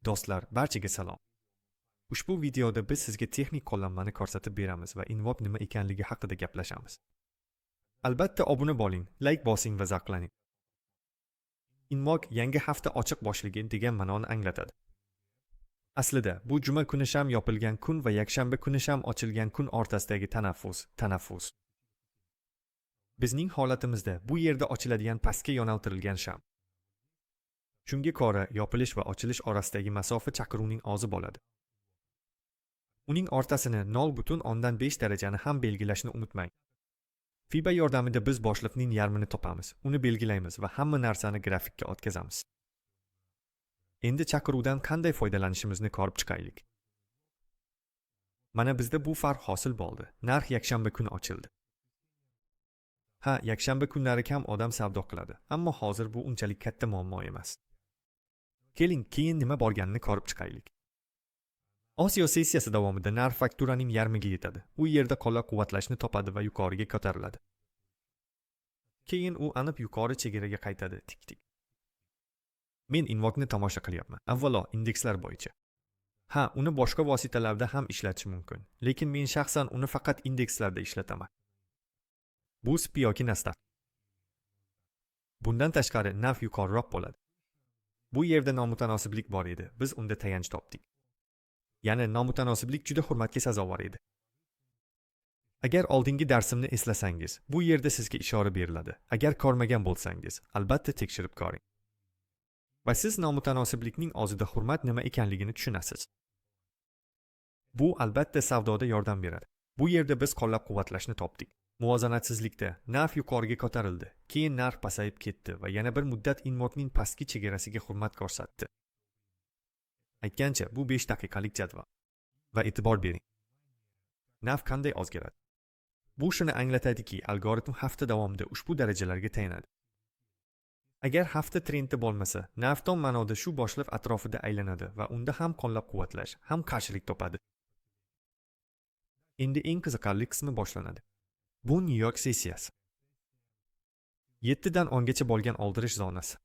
Do'stlar, barchaga salom. Ushbu videoda biz sizga texnik qo'llanmani ko'rsatib beramiz va Invoke nima ekanligi haqida gaplashamiz. Albatta obuna bo'ling, like bosing va zavqlaning. Invoke yangi hafta ochiq boshligi degan ma'noni anglatadi. Aslida, bu juma kuni sham yopilgan kun va yakshanba kuni sham ochilgan kun o'rtasidagi tanaffus. Bizning holatimizda bu yerda ochiladigan pastga yo'naltirilgan sham. Shunga ko'ra, yopilish va ochilish orasidagi masofa chaqiruvning ozi bo'ladi. Uning o'rtasini 0.5 darajani ham belgilashni unutmang. FIBA yordamida biz boshliqning yarmini topamiz, uni belgilaymiz va hamma narsani grafikka o'tkazamiz. Endi chaqiruvdan qanday foydalanishimizni ko'rib chiqaylik. Mana bizda bu farq hosil bo'ldi. Narx yakshanba kuni ochildi. Yakshanba kunlari kam odam savdo qiladi, ammo hozir bu unchalik katta muammo emas. Keling, keyin nima bo'lganini ko'rib chiqaylik. Osiyo sessiyasi davomida narx fakturaning yarmiga yetadi. U yerda qo'llab-quvvatlashni topadi va yuqoriga ko'tariladi. Keyin u aniq yuqori chegaraga qaytadi, tik. Men Invoke'ni tomosha qilyapman. Avvalo, indekslar bo'yicha. Uni boshqa vositalarda ham ishlatish mumkin, lekin men shaxsan uni faqat indekslarda ishlataman. Bu SP yoki Nasdaq. Bundan tashqari narx yuqoriroq bo'ladi. Bu yerda nomutanosiblik bor edi, biz unda tayanch topdik. Ya'ni nomutanosiblik juda hurmatga sazovor edi. Agar oldingi darsimni eslasangiz, bu yerda sizga ishora beriladi. Agar ko'rmagan bo'lsangiz, albatta tekshirib ko'ring. Va siz nomutanosiblikning o'zida hurmat nima ekanligini tushunasiz. Bu albatta savdoda yordam beradi. Bu yerda biz qo'llab-quvvatlashni topdik. Muvozanatsizlikda narx yuqoriga ko'tarildi, keyin narx pasayib ketdi va yana bir muddat Invoke'ning pastki chegarasiga hurmat ko'rsatdi. Aytgancha, bu 5 daqiqalik jadval. Va e'tibor bering. Narx qanday o'zgaradi? Bu shuni anglatadiki, algoritm hafta davomida ushbu darajalarga tayanadi. Agar hafta trendi bo'lmasa, narx tom ma'noda shu boshliq atrofida aylanadi va unda ham qo'llab-quvvatlash, ham qarshilik topadi. Endi eng qiziqarli qismi boshlanadi. Bu New York sessiyasi. 7 dan 10 gacha bo'lgan oldirish zonasi.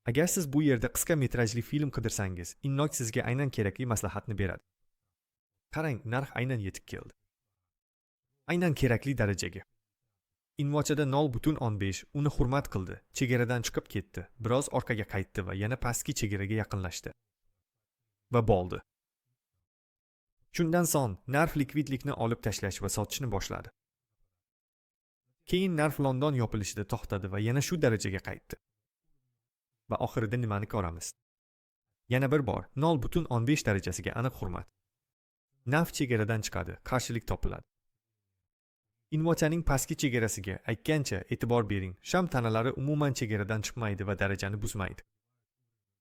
Agar siz bu yerda qisqa metrajli film qidirsangiz, Invoke sizga aynan kerakli maslahatni beradi. Qarang, narx aynan yetib keldi. Aynan kerakli darajaga. Invoke'da 0.15 uni hurmat qildi, chegaradan chiqib ketdi, biroz orqaga qaytdi va yana pastki chegaraga yaqinlashdi. Va bo'ldi. Shundan so'ng narx likvidlikni olib tashlash va sotishni boshladi. Keyin narx London yopilishida to'xtadi va yana shu darajaga qaytdi. Va oxirida nimani ko'ramiz? Yana bir bor 0.15 darajasiga aniq hurmat. Narx chegaradan chiqadi, qarshilik topiladi. Invoke'ning pastki chegarasiga aytgancha e'tibor bering, sham tanalari umuman chegaradan chiqmaydi va darajani buzmaydi.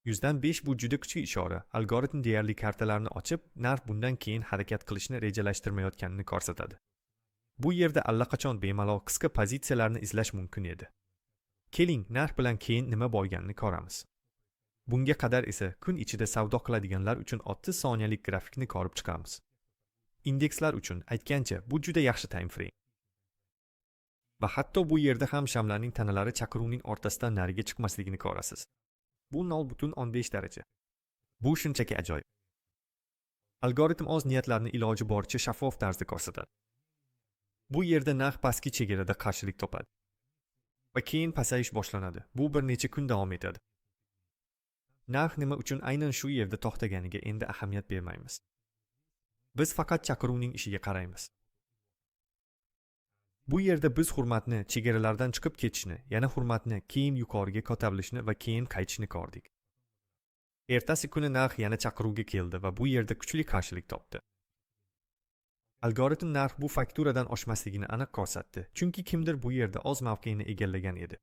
100dan 5 bu juda kuchli ishora. Algoritm deyarli kartalarni ochib, narx bundan keyin harakat qilishni rejalashtirmayotganini ko'rsatadi. Bu yerda allaqachon bemalol qisqa pozitsiyalarni izlash mumkin edi. Keling, narx bilan keyin nima bo'lganini ko'ramiz. Bunga qadar esa kun ichida savdo qiladiganlar uchun 30 soniyalik grafikni ko'rib chiqamiz. Indekslar uchun aytgancha, bu juda yaxshi time frame. Va hatto bu yerda ham shamlarning tanalari chaqiruvning o'rtasidan nariga chiqmasligini ko'rasiz. Bu 0.15 daraja. Bu shunchaki ajoyib. Algoritm o'z niyatlarini iloji boricha shaffof tarzda ko'rsatadi. Bu yerda narx pastki chegarada qarshilik topadi. Va keyin pasayish boshlanadi. Bu bir necha kun davom etadi. Narx nima uchun aynan shu yerda to'xtaganiga endi ahamiyat bermaymiz. Biz faqat chaqiruvning ishiga qaraymiz. Bu yerda biz hurmatni chegaralardan chiqib ketishni, yana hurmatni keyin yuqoriga ko'tarilishni va keyin qaytishni ko'rdik. Ertasi kuni narx yana chaqiruvga keldi va bu yerda kuchli qarshilik topdi. Algoritm narx bu fakturadan oshmasligini aniq ko'rsatdi, chunki kimdir bu yerda o'z mavqeini egallagan edi.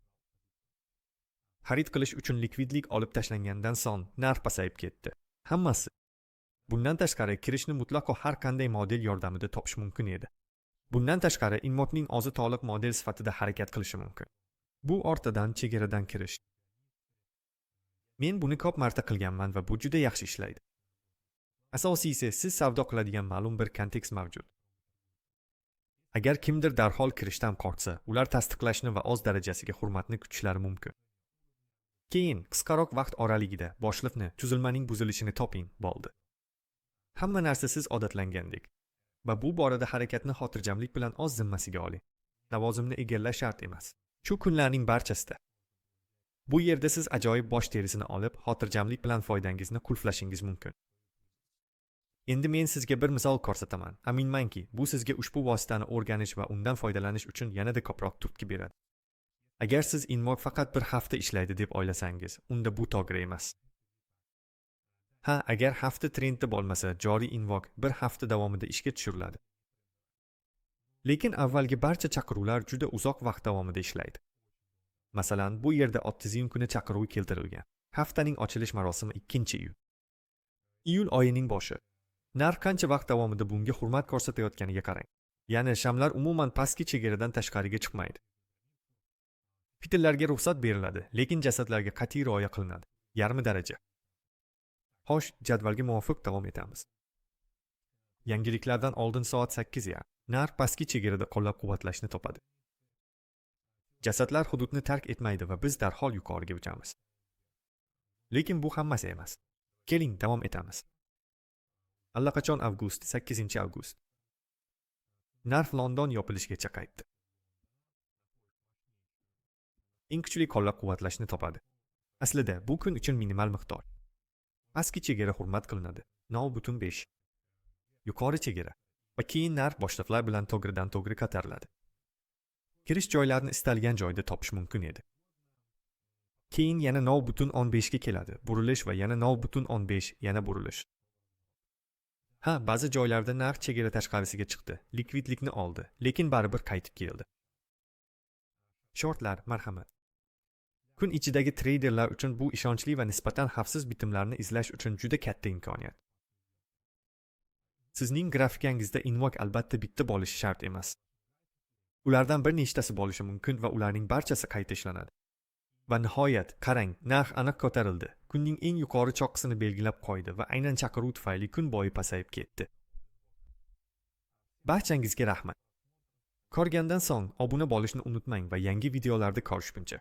Xarid qilish uchun likvidlik olib tashlangandan so'ng narx pasayib ketdi. Hammasi. Bundan tashqari kirishni mutlaqo har qanday model yordamida topish mumkin edi. Bundan tashqari Invoke'ning o'zi to'liq model sifatida harakat qilishi mumkin. Bu o'rtadan chegaradan kirish. Men buni ko'p marta qilganman va bu juda yaxshi ishlaydi. Asosiysi, siz savdo qiladigan ma'lum bir kontekst mavjud. Agar kimdir darhol kirishdan qo'rqsa, ular tasdiqlashni va o'z darajasiga hurmatni kutishlari mumkin. Keyin qisqaroq vaqt oralig'ida boshliqni tuzilmaning buzilishini toping bo'ldi. Hamma narsa siz odatlangandek va bu borada harakatni xotirjamlik bilan o'z zimmasiga oling. Lavozimni egallash shart emas. Shu kunlarning barchasida bu yerda siz ajoyib bosh terisini olib, xotirjamlik bilan foydangizni qulflashingiz mumkin. Endi men sizga bir misol ko'rsataman. Aminmanki, bu sizga ushbu vositani o'rganish va undan foydalanish uchun yanada ko'proq turtki beradi. Agar siz Invoke faqat bir hafta ishlaydi deb o'ylasangiz, unda bu to'g'ri emas. Agar hafta trendi bo'lmasa, joriy Invoke bir hafta davomida ishga tushiriladi. Lekin avvalgi barcha chaqiruvlar juda uzoq vaqt davomida ishlaydi. Masalan, bu yerda 30 kuni chaqiruvi keltirilgan. Haftaning ochilish marosimi 2-iyul. Iyul oyining boshi. Narx qancha vaqt davomida bunga hurmat ko'rsatayotganiga qarang. Ya'ni shamlar umuman pastki chegaradan tashqariga chiqmaydi. Fitillarga ruxsat beriladi, lekin jasadlarga qat'iy rioya qilinadi. Yarmi daraja. Xo'sh, jadvalga muvofiq davom etamiz. Yangiliklardan oldin soat 8 ya. Narx pastki chegarada qo'llab-quvvatlashni topadi. Jasadlar hududni tark etmaydi va biz darhol yuqoriga uchamiz. Lekin bu hammasi emas. Keling, davom etamiz. Allaqachon avgust, 8-avgust. Narx London yopilishgacha qaytdi. Eng kuchli qo'llab-quvvatlashni topadi. Aslida bu kun uchun minimal miqdor. Pastki chegara hurmat qilinadi. 9.5. Yuqori chegara. Va keyin narx boshliqlar bilan to'g'ridan-to'g'ri ko'tariladi. Kirish joylarini istalgan joyda topish mumkin edi. Keyin yana 9.15 ga keladi. Burilish va yana 9.15, yana burilish. Ba'zi joylarda narx chegara tashqarisiga chiqdi, likvidlikni oldi, lekin baribir qaytib keldi. Shortlar, marhamat. Kun ichidagi treyderlar uchun bu ishonchli va nisbatan xavfsiz bitimlarni izlash uchun juda katta imkoniyat. Sizning grafikangizda Invoke albatta bitta bo'lishi shart emas. Ulardan bir nechtasi bo'lishi mumkin va ularning barchasi qayta ishlanadi. Va nihoyat, qarang, narx aniq ko'tarildi. Kunning eng yuqori choqqisini belgilab qo'ydi va aynan chaqiruv tufayli kun bo'yi pasayib ketdi. Barchangizga rahmat. Ko'rgandan so'ng obuna bo'lishni unutmang va yangi videolarda ko'rishguncha